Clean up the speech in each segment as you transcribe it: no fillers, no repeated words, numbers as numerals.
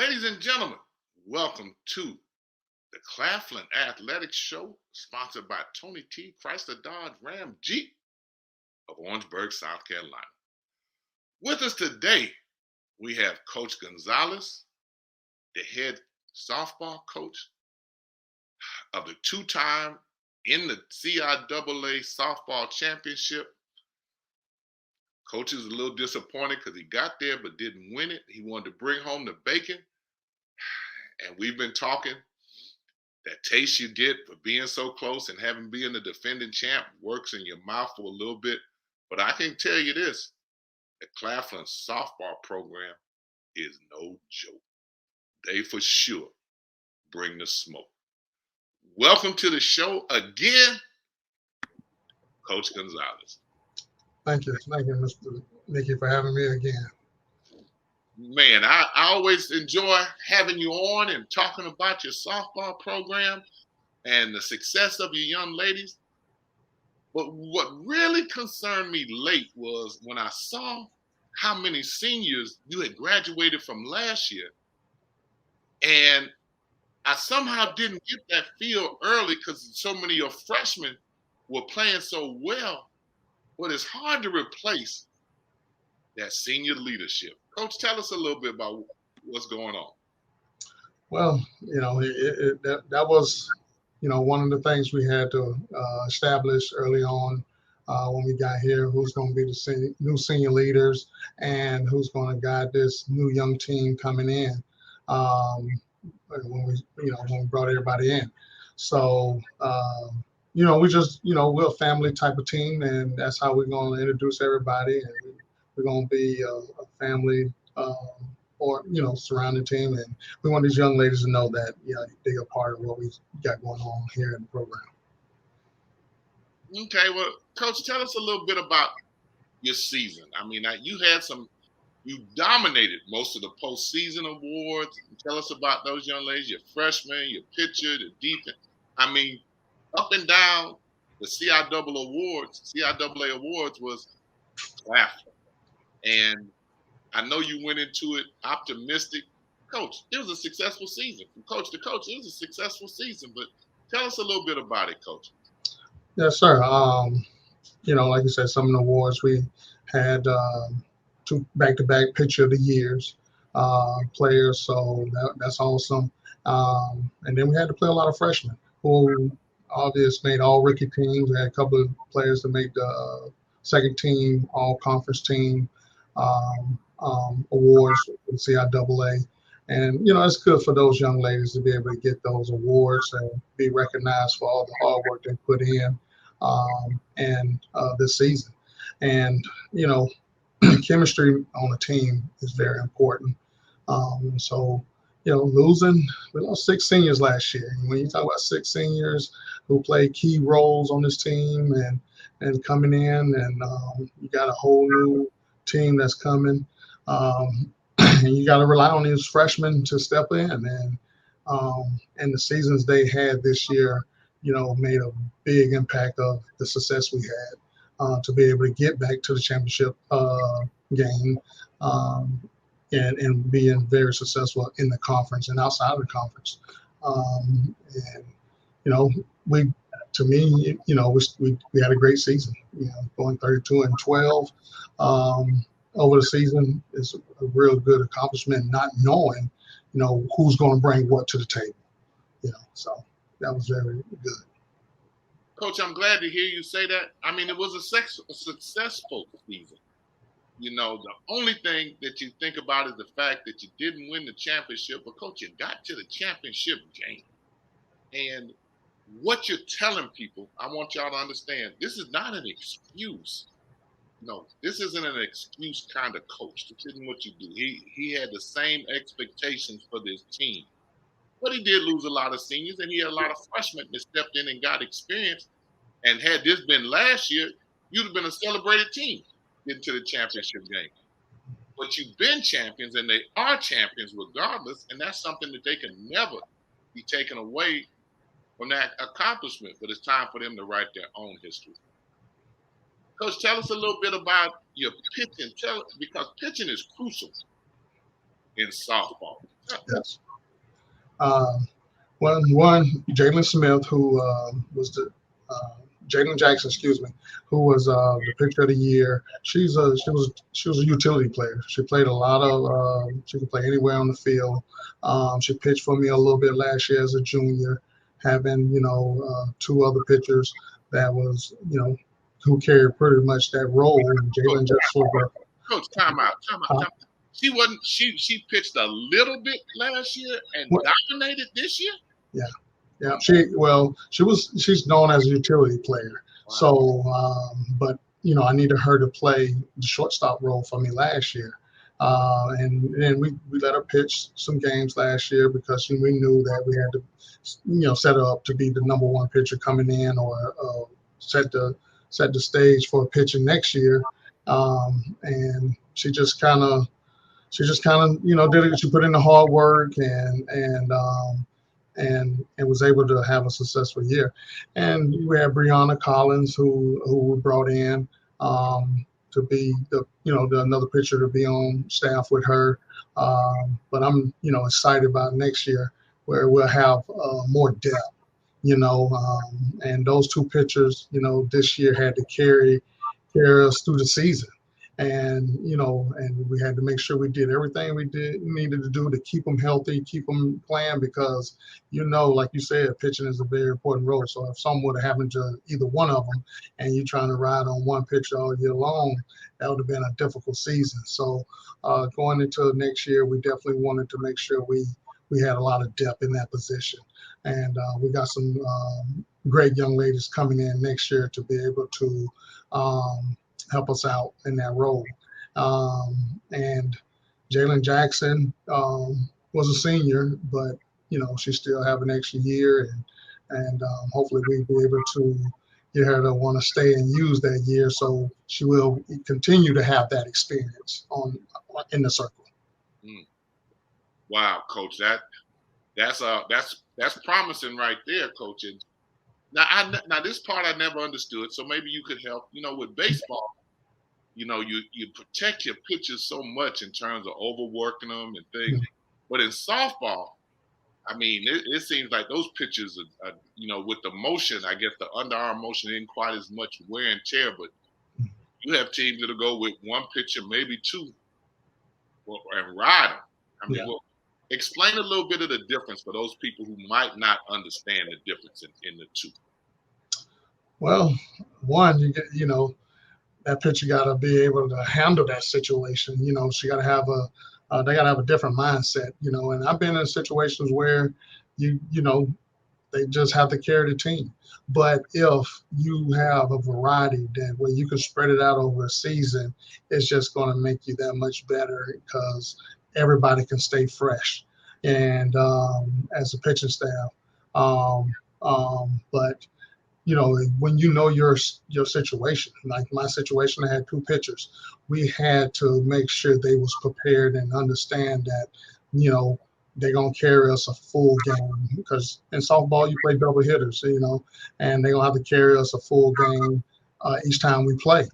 Ladies and gentlemen, welcome to the Claflin Athletic Show, sponsored by Tony T. Chrysler Dodge Ram Jeep of Orangeburg, South Carolina. With us today, we have Coach Gonzalez, the head softball coach of the two-time in the CIAA Softball Championship. Coach is a little disappointed because he got there but didn't win it. He wanted to bring home the bacon. And we've been talking. That taste you get for being so close and having been the defending champ works in your mouth for a little bit. But I can tell you this, the Claflin softball program is no joke. They for sure bring the smoke. Welcome to the show again, Coach Gonzalez. Thank you, Mr. Mickey, for having me again. Man, I always enjoy having you on and talking about your softball program and the success of your young ladies. But what really concerned me late was when I saw how many seniors you had graduated from last year. And I somehow didn't get that feel early because so many of your freshmen were playing so well. But it's hard to replace that senior leadership. Coach, tell us a little bit about what's going on. Well, that was, one of the things we had to establish early on when we got here, who's going to be the new senior leaders and who's going to guide this new young team coming in when we brought everybody in. So, we just, we're a family type of team, and that's how we're going to introduce everybody. And we're going to be a family surrounding team. And we want these young ladies to know that, they're a part of what we got going on here in the program. Okay, well, Coach, tell us a little bit about your season. I mean, you dominated most of the postseason awards. Tell us about those young ladies, your freshmen, your pitcher, the defense. I mean, up and down the CIAA awards was Claflin. And I know you went into it optimistic. Coach, it was a successful season. From coach to coach, it was a successful season. But tell us a little bit about it, Coach. Yes, sir. Like you said, some of the awards we had two back-to-back pitcher of the years players, so that's awesome. And then we had to play a lot of freshmen who obviously made all rookie teams. We had a couple of players that made the second team, all conference team awards for the CIAA. And, it's good for those young ladies to be able to get those awards and be recognized for all the hard work they put in this season. And, chemistry on a team is very important. We lost 6 seniors last year. And when you talk about 6 seniors who play key roles on this team and coming in, and you got a whole new team that's coming, and you got to rely on these freshmen to step in. And the seasons they had this year, made a big impact of the success we had to be able to get back to the championship game. And being very successful in the conference and outside of the conference. We had a great season, going 32-12 over the season is a real good accomplishment, not knowing, who's going to bring what to the table, so that was very good. Coach, I'm glad to hear you say that. I mean, it was a successful season. The only thing that you think about is the fact that you didn't win the championship, but Coach, you got to the championship game. And what you're telling people, I want y'all to understand, this is not an excuse. No, this isn't an excuse kind of coach. This isn't what you do. He had the same expectations for this team. But he did lose a lot of seniors, and he had a lot of freshmen that stepped in and got experience. And had this been last year, you'd have been a celebrated team. Get to the championship game. But you've been champions, and they are champions regardless, and that's something that they can never be taken away from that accomplishment. But it's time for them to write their own history. Coach, tell us a little bit about your pitching. Because pitching is crucial in softball. Yes. One Jalen Smith, who was the Jalen Jackson, excuse me, who was the pitcher of the year. She was a utility player. She played a lot of. She could play anywhere on the field. She pitched for me a little bit last year as a junior, having two other pitchers that was who carried pretty much that role. And Jalen just sort of. Coach, time out. She wasn't. She pitched a little bit last year and dominated this year. Yeah. Yeah, she's known as a utility player. Wow. So, but I needed her to play the shortstop role for me last year, and we let her pitch some games last year because we knew that we had to, set her up to be the number one pitcher coming in or set the stage for pitching next year, and she just kind of did it. She put in the hard work and was able to have a successful year. And we have Brianna Collins, who we brought in to be the another pitcher to be on staff with her. But I'm excited about next year where we'll have more depth. And those two pitchers this year had to carry us through the season. And we had to make sure we did everything we needed to do to keep them healthy, keep them playing, because like you said, pitching is a very important role. So if something would have happened to either one of them, and you're trying to ride on one pitcher all year long, that would have been a difficult season. So going into next year, we definitely wanted to make sure we had a lot of depth in that position, and we got some great young ladies coming in next year to be able to. Help us out in that role. And Jalen Jackson was a senior, but she still have an extra year, and hopefully we'll be able to get her to want to stay and use that year, so she will continue to have that experience in the circle. Wow, Coach, that's promising right there, Coach. And now this part I never understood, so maybe you could help. With baseball, you protect your pitchers so much in terms of overworking them and things. Mm-hmm. But in softball, I mean, it seems like those pitchers are with the motion, I guess the underarm motion isn't quite as much wear and tear, but you have teams that'll go with one pitcher, maybe two, and ride them. I mean, explain a little bit of the difference for those people who might not understand the difference in the two. Well, one, you get, that pitcher got to be able to handle that situation. She got to have they got to have a different mindset, and I've been in situations where they just have to carry the team. But if you have a variety that where you can spread it out over a season, it's just going to make you that much better because everybody can stay fresh. And as a pitching staff, but when your situation, like my situation, I had two pitchers. We had to make sure they was prepared and understand that, they're going to carry us a full game, because in softball, you play double hitters, and they're going to have to carry us a full game each time we play.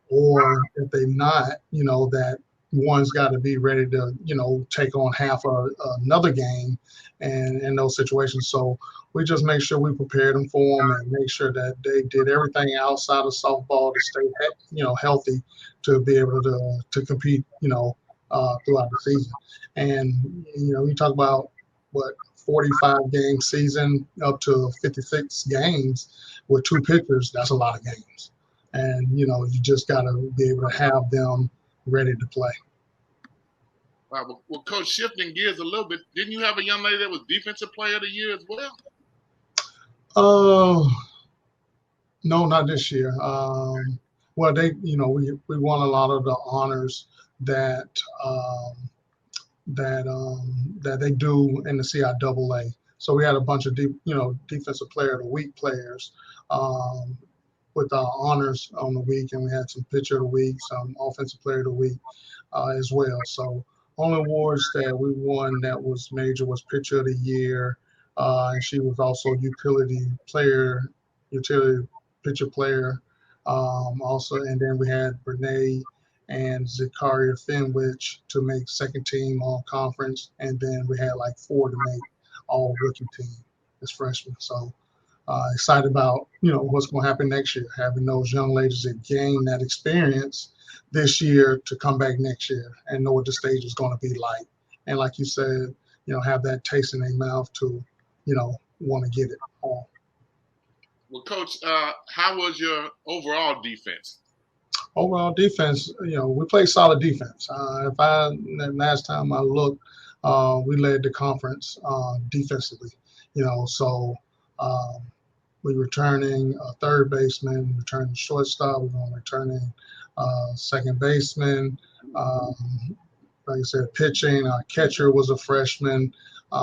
Or if they're not, that one's got to be ready to, take on half another game and in those situations. So we just make sure we prepared them for them and make sure that they did everything outside of softball to stay, healthy, to be able to compete, throughout the season. And, you talk about 45 game season up to 56 games with two pitchers, that's a lot of games. And, you just got to be able to have them ready to play. Wow. Well, Coach, shifting gears a little bit, didn't you have a young lady that was Defensive Player of the Year as well? No, not this year. Well, they, we won a lot of the honors that they do in the CIAA. So we had a bunch of Defensive Player of the Week players with honors on the week, and we had some Pitcher of the Week, some Offensive Player of the Week as well. So only awards that we won that was major was Pitcher of the Year, and she was also utility pitcher player also. And then we had Brene and Zakaria Fenwich to make second team all conference, and then we had like 4 to make all rookie team as freshmen. So excited about what's going to happen next year, having those young ladies that gain that experience this year to come back next year and know what the stage is going to be like. And like you said, have that taste in their mouth to, want to get it all. Well, Coach, how was your overall defense? Overall defense, we played solid defense. Last time I looked, we led the conference defensively. So we're returning a third baseman, returning shortstop, we're going returning second baseman. Like I said, pitching. Our catcher was a freshman. We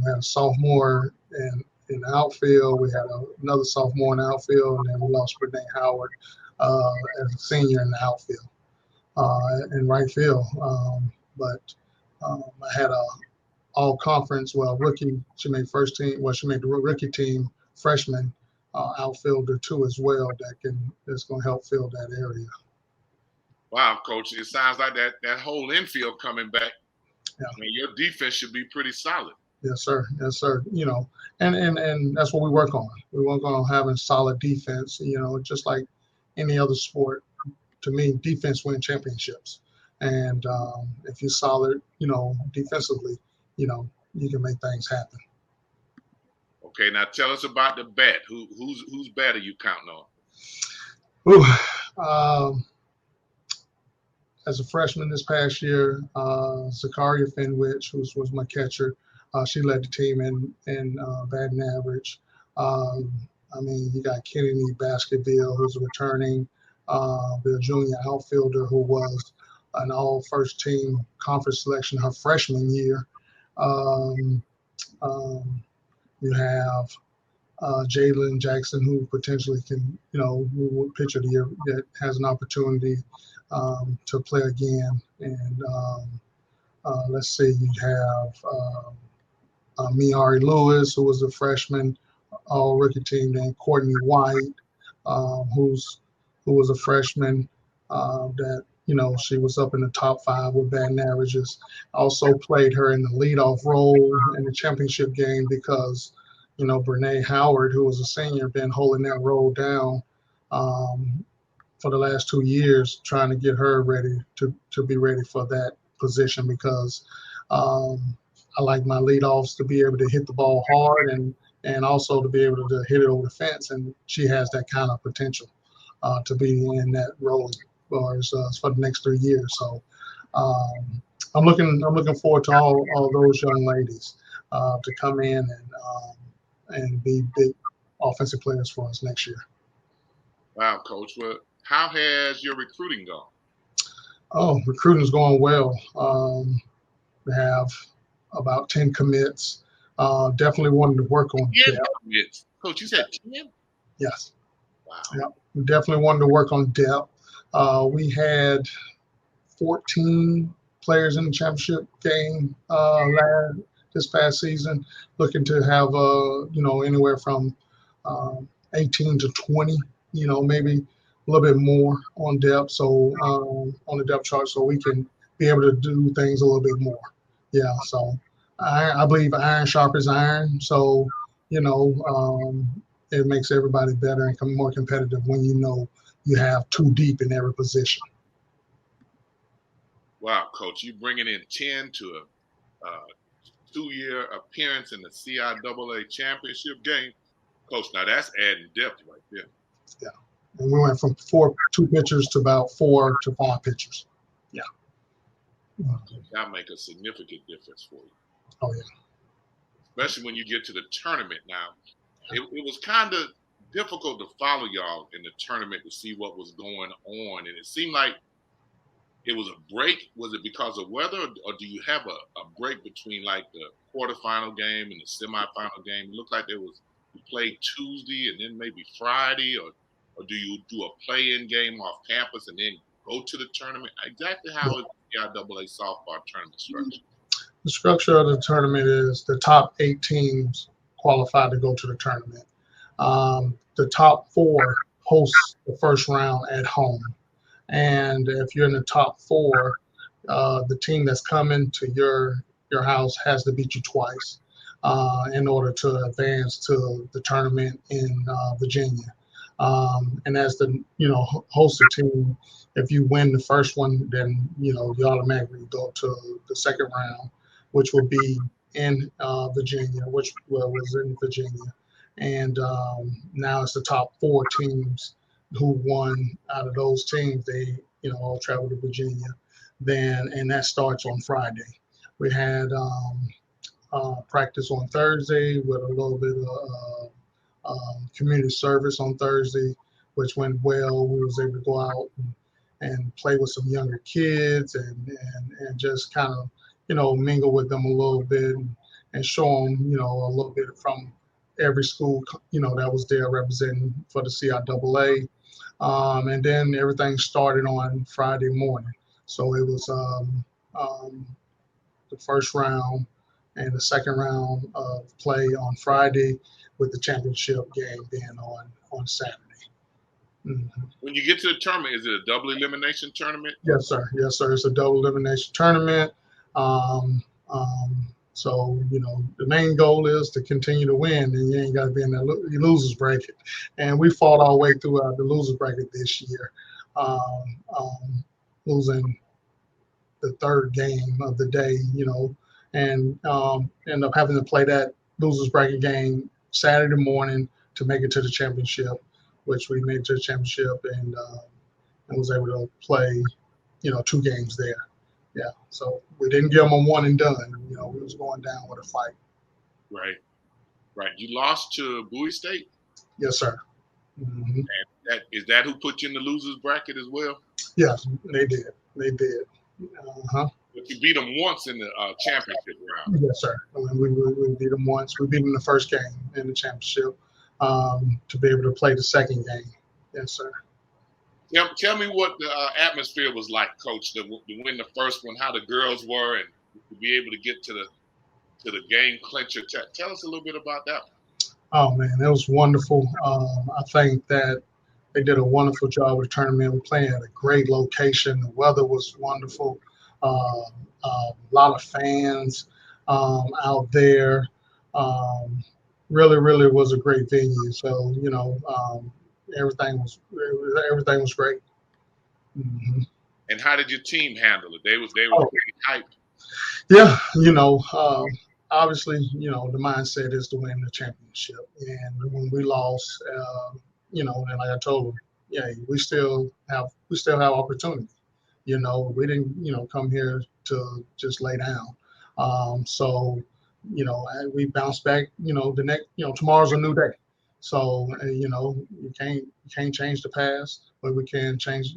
had a sophomore in the outfield. We had another sophomore in the outfield, and then we lost Renee Howard as a senior in the outfield, in right field. But I had a all-conference, rookie. She made first team. Well, she made the rookie team freshman outfielder too as well. That's going to help fill that area. Wow, Coach, it sounds like that whole infield coming back. Yeah. I mean, your defense should be pretty solid. Yes, sir. Yes, sir. And that's what we work on. We work on having solid defense. Just like any other sport. To me, defense wins championships. And if you're solid, defensively, you can make things happen. Okay, now tell us about the bat. Whose bat are you counting on? As a freshman this past year, Zakaria Fenwich, who was my catcher, she led the team in batting average. You got Kennedy Baskerville, who's returning, the junior outfielder who was an all first team conference selection her freshman year. You have Jalen Jackson, who potentially can, who pitcher of the year that has an opportunity to play again. And let's see, you have Miari Lewis, who was a freshman all rookie team, then Courtney White, who was a freshman that, she was up in the top 5 with batting averages. Also played her in the leadoff role in the championship game because, Brene Howard, who was a senior, been holding that role down for the last 2 years, trying to get her ready to be ready for that position because I like my leadoffs to be able to hit the ball hard and also to be able to hit it over the fence. And she has that kind of potential to be in that role for the next 3 years. So I'm looking forward to all those young ladies to come in and be big offensive players for us next year. Wow, Coach. Well, how has your recruiting gone? Oh, recruiting is going well. We have about 10 commits. Definitely wanted to work on 10 commits. Coach, you said 10? Yes. Wow. Yeah, we definitely wanted to work on depth. We had 14 players in the championship game this past season, looking to have anywhere from 18 to 20, maybe a little bit more on depth. So on the depth chart, so we can be able to do things a little bit more. Yeah. So I believe iron sharpens iron. So it makes everybody better and more competitive when you have 2 deep in every position. Wow, Coach, you bringing in 10 to a 2-year appearance in the CIAA Championship game. Coach, now that's adding depth right there. Yeah. And we went from 2 pitchers to about 4 to 5 pitchers. Yeah. That'll make a significant difference for you. Oh, yeah. Especially when you get to the tournament now. It was kind of difficult to follow y'all in the tournament to see what was going on. And it seemed like it was a break. Was it because of weather, or do you have a break between like the quarterfinal game and the semifinal game? It looked like you played Tuesday and then maybe Friday, or do you do a play-in game off campus and then go to the tournament? Exactly how is the CIAA softball tournament structured? The structure of the tournament is the top 8 teams qualify to go to the tournament. The top 4 host the first round at home. And if you're in the top four, the team that's coming to your house has to beat you twice in order to advance to the tournament in Virginia. And as the hosted team, if you win the first one, then you automatically go to the second round, which will be in Virginia, which was in Virginia. And now it's the top four teams who won out of those teams. They all travel to Virginia. And that starts on Friday. We had practice on Thursday with a little bit of community service on Thursday, which went well. We was able to go out and play with some younger kids and just kind of mingle with them a little bit and show them a little bit from every school that was there representing for the CIAA. And then everything started on Friday morning. So it was the first round and the second round of play on Friday, with the championship game being on Saturday. Mm-hmm. When you get to the tournament, is it a double elimination tournament? Yes, sir. Yes, sir. It's a double elimination tournament. So the main goal is to continue to win, and you ain't got to be in the losers bracket. And we fought our way throughout the losers bracket this year, losing the third game of the day, and end up having to play that losers bracket game Saturday morning to make it to the championship, which we made to the championship and was able to play, 2 games there. Yeah, so we didn't give them a one and done. We was going down with a fight. Right. You lost to Bowie State? Yes, sir. Mm-hmm. And is that who put you in the losers bracket as well? Yes, they did. Uh-huh. But you beat them once in the championship round. Yes, sir. We beat them once. We beat them the first game in the championship to be able to play the second game. Yes, sir. Tell me what the atmosphere was like, Coach, to win the first one, how the girls were, and to be able to get to the game clincher. Tell us a little bit about that. Oh, man, it was wonderful. I think that they did a wonderful job with the tournament. We're playing at a great location. The weather was wonderful. A lot of fans out there. Really, really was a great venue. So, everything was great. Mm-hmm. And how did your team handle it? They were pretty hyped. Yeah, obviously, the mindset is to win the championship. And when we lost, and like I told them, yeah, we still have opportunity. We didn't, come here to just lay down. So, we bounced back. The next, tomorrow's a new day. So, you can't change the past, but we can change,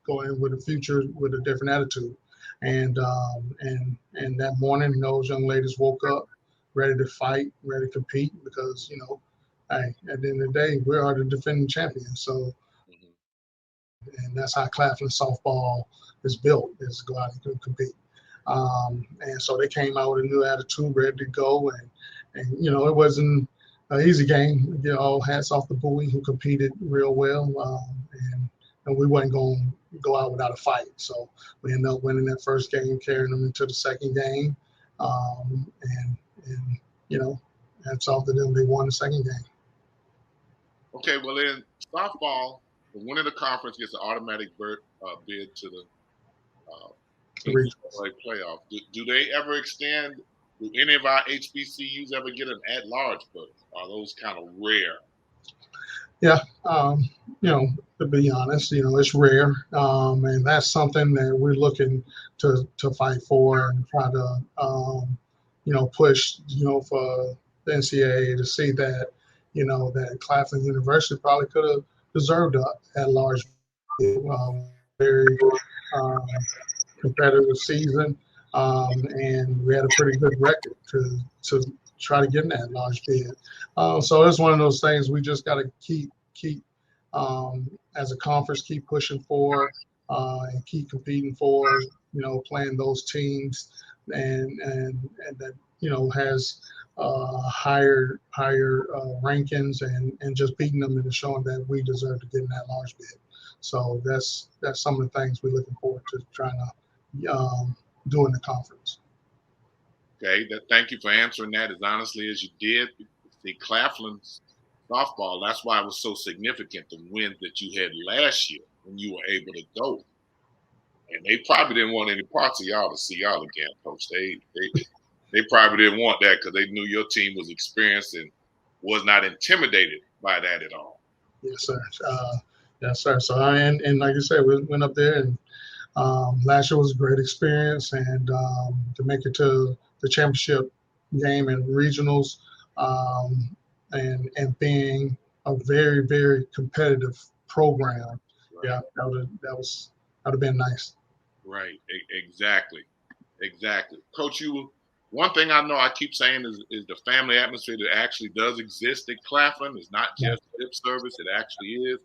go in with the future with a different attitude. And that morning, those young ladies woke up ready to fight, ready to compete because, hey, at the end of the day, we are the defending champions. So, and that's how Claflin softball is built, is to go out and compete. And so they came out with a new attitude, ready to go. And it wasn't an easy game. All hats off to Bowie, who competed real well. And we wasn't going to go out without a fight. So we ended up winning that first game, carrying them into the second game. And hats off to them. They won the second game. Okay, well, in softball, the winner of the conference gets an automatic bid to the playoff. Do they ever extend? Do any of our HBCUs ever get an at-large berth? Are those kind of rare? Yeah, to be honest, it's rare, and that's something that we're looking to fight for and try to, push, for the NCAA to see that, that Claflin University probably could have deserved a at-large very competitive season, and we had a pretty good record to try to get in that large bid. So it's one of those things we just got to keep as a conference, keep pushing for and keep competing for, playing those teams and that, has higher rankings and just beating them and showing that we deserve to get in that large bid. So that's some of the things we're looking forward to trying to do in the conference. Okay, thank you for answering that as honestly as you did. See, Claflin's softball, that's why it was so significant, the win that you had last year when you were able to go. And they probably didn't want any parts of y'all to see y'all again, Coach. They probably didn't want that because they knew your team was experienced and was not intimidated by that at all. Yes, sir. Yes, sir. So, and like you said, we went up there, and last year was a great experience, and to make it to the championship game and regionals, and being a very, very competitive program, right. Yeah, that would have been nice. Right. Exactly. Coach, one thing I know I keep saying is the family atmosphere that actually does exist at Claflin is not just lip service. It actually is.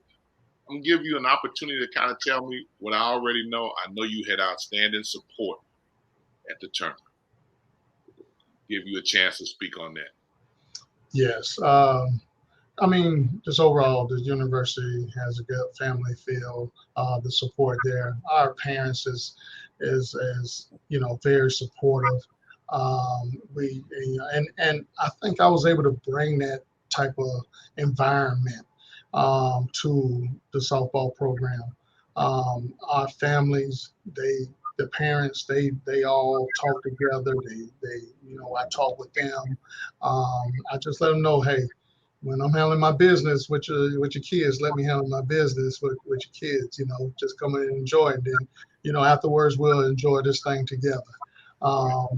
I'm going to give you an opportunity to kind of tell me what I already know. I know you had outstanding support at the tournament. Give you a chance to speak on that. Yes. I mean, just overall, the university has a good family feel. The support there. Our parents is very supportive. And I think I was able to bring that type of environment to the softball program. Our families, the parents, they all talk together. I talk with them. I just let them know, hey, when I'm handling my business with your kids, let me handle my business with your kids. Just come in and enjoy it. Then, afterwards we'll enjoy this thing together.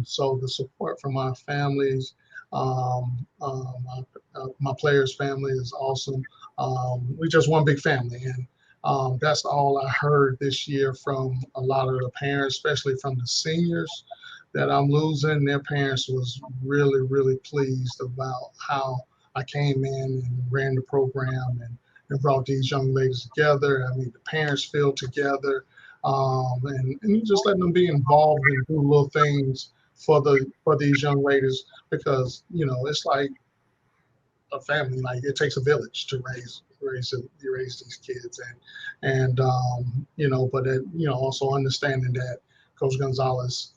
So the support from our families, my players' family is awesome. We just one big family, and that's all I heard this year from a lot of the parents, especially from the seniors that I'm losing. Their parents was really, really pleased about how I came in and ran the program and brought these young ladies together. I mean, the parents feel together, and just letting them be involved and do little things for these young ladies, because it's like a family. Like, it takes a village to raise these kids, and but also understanding that Coach Gonzalez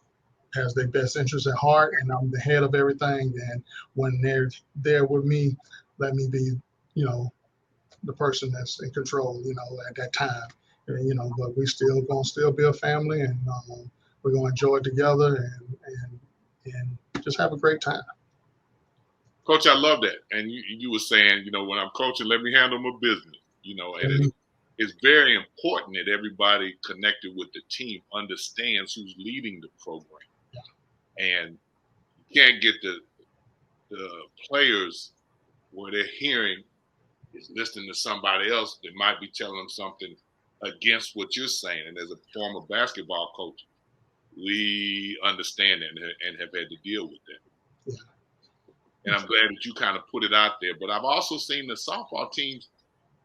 has their best interests at heart, and I'm the head of everything. And when they're there with me, let me be, the person that's in control, at that time. But we still gonna be a family, and we're gonna enjoy it together and just have a great time. Coach, I love that. And you were saying, when I'm coaching, let me handle my business. And it's very important that everybody connected with the team understands who's leading the program. And you can't get the players where they're hearing is listening to somebody else that might be telling them something against what you're saying. And as a former basketball coach, we understand that and have had to deal with that. Yeah. And I'm glad that you kind of put it out there. But I've also seen the softball teams,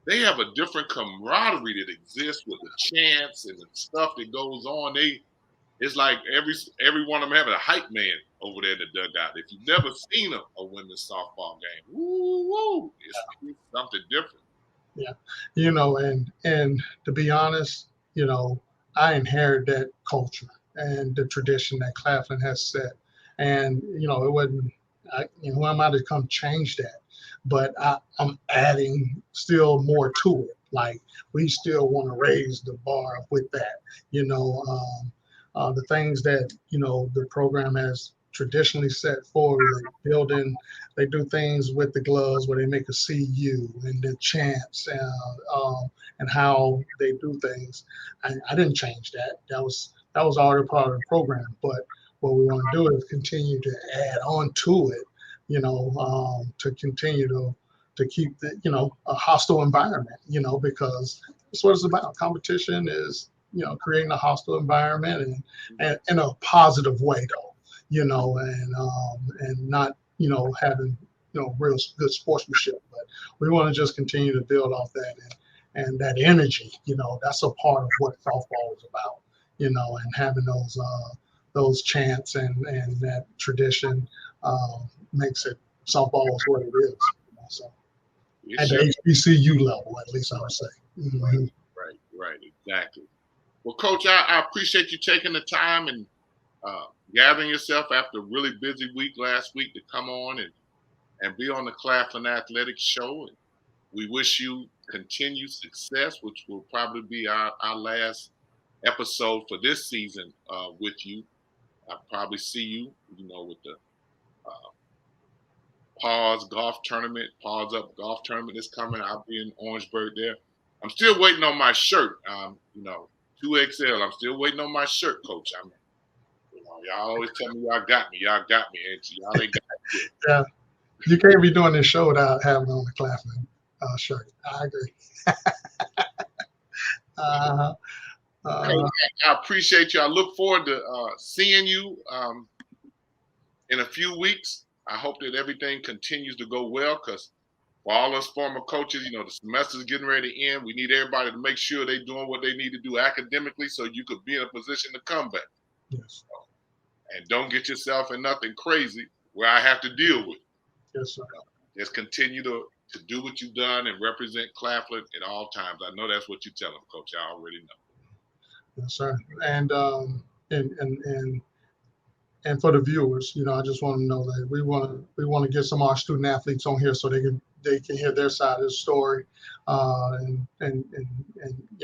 they have a different camaraderie that exists with the chants and the stuff that goes on. It's like every one of them having a hype man over there in the dugout. If you've never seen a women's softball game, woo, it's something different. Yeah, and to be honest, I inherited that culture and the tradition that Claflin has set, and it wasn't. Who am I to come change that? But I'm adding still more to it. Like, we still want to raise the bar with that. The things that the program has traditionally set forward, like building, they do things with the gloves where they make a CU and the chants and how they do things. I didn't change that. That was already part of the program. But what we want to do is continue to add on to it, to continue to keep the a hostile environment, because that's what it's about. Competition is creating a hostile environment and in a positive way, though, and not having real good sportsmanship. But we want to just continue to build off that and that energy. That's a part of what softball is about. And having those chants and that tradition makes it softball is what it is. So at the HBCU level, at least I would say. Mm-hmm. Right. Exactly. Well, Coach, I appreciate you taking the time and gathering yourself after a really busy week last week to come on and be on the Claflin Athletic Show. And we wish you continued success, which will probably be our last episode for this season with you. I'll probably see you, with the Paws Up golf tournament that's coming. I'll be in Orangeburg there. I'm still waiting on my shirt. 2XL. I'm still waiting on my shirt, Coach. Y'all always tell me y'all got me. Y'all got me, ain't you? Y'all ain't got me. Yeah, you can't be doing this show without having on the Claflin shirt. I agree. Coach, I appreciate you. I look forward to seeing you in a few weeks. I hope that everything continues to go well, because for all us former coaches, the semester's getting ready to end. We need everybody to make sure they're doing what they need to do academically so you could be in a position to come back. Yes. And don't get yourself in nothing crazy where I have to deal with. Yes, sir. Just continue to do what you've done and represent Claflin at all times. I know that's what you tell them, Coach. I already know. Yes, sir. And for the viewers, I just want to know that we want to get some of our student athletes on here so they can hear their side of the story. And I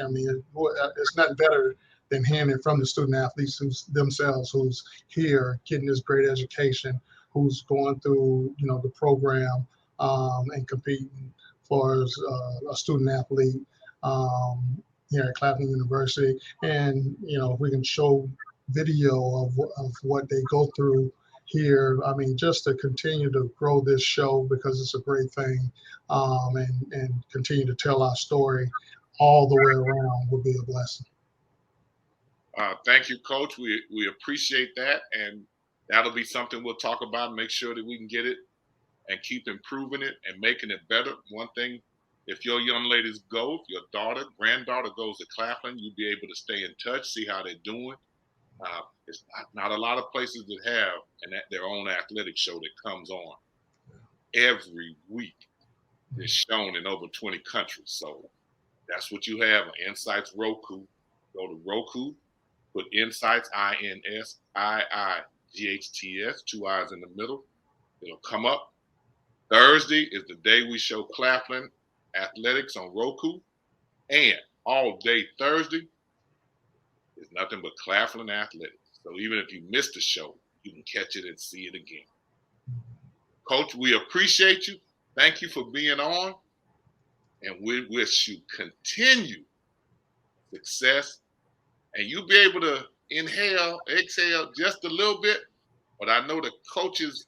mean, it's nothing better than hearing it from the student athletes themselves, who's here getting this great education, who's going through the program and competing for a student athlete here at Claflin University. And if we can show video of what they go through here, I mean, just to continue to grow this show, because it's a great thing, and continue to tell our story all the way around would be a blessing. Thank you, Coach. We appreciate that, and that'll be something we'll talk about and make sure that we can get it and keep improving it and making it better. One thing, if your young ladies go, if your granddaughter goes to Claflin, you'll be able to stay in touch, see how they're doing. It's not a lot of places that have their own athletic show that comes on every week. It's shown in over 20 countries. So that's what you have on INSiiGHTS Roku. Go to Roku, put INSiiGHTS, INSiiGHTS, 2 I's in the middle. It'll come up. Thursday is the day we show Claflin Athletics on Roku. And all day Thursday is nothing but Claflin Athletics. So even if you missed the show, you can catch it and see it again. Coach, we appreciate you. Thank you for being on. And we wish you continued success. And you'll be able to exhale just a little bit. But I know the coach's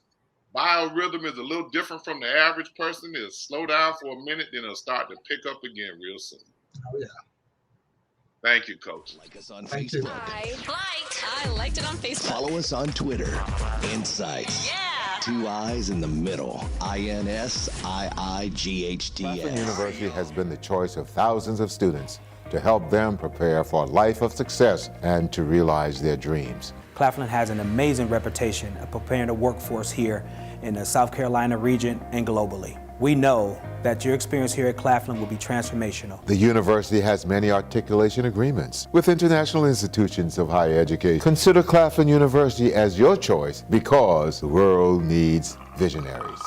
biorhythm is a little different from the average person. It'll slow down for a minute, then it'll start to pick up again real soon. Oh, yeah. Thank you, Coach. Like us on Thank Facebook. I liked it on Facebook. Follow us on Twitter. INSiiGHTS. Yeah. 2 I's in the middle. INSiiGHTS. Claflin University has been the choice of thousands of students to help them prepare for a life of success and to realize their dreams. Claflin has an amazing reputation of preparing the workforce here in the South Carolina region and globally. We know that your experience here at Claflin will be transformational. The university has many articulation agreements with international institutions of higher education. Consider Claflin University as your choice because the world needs visionaries.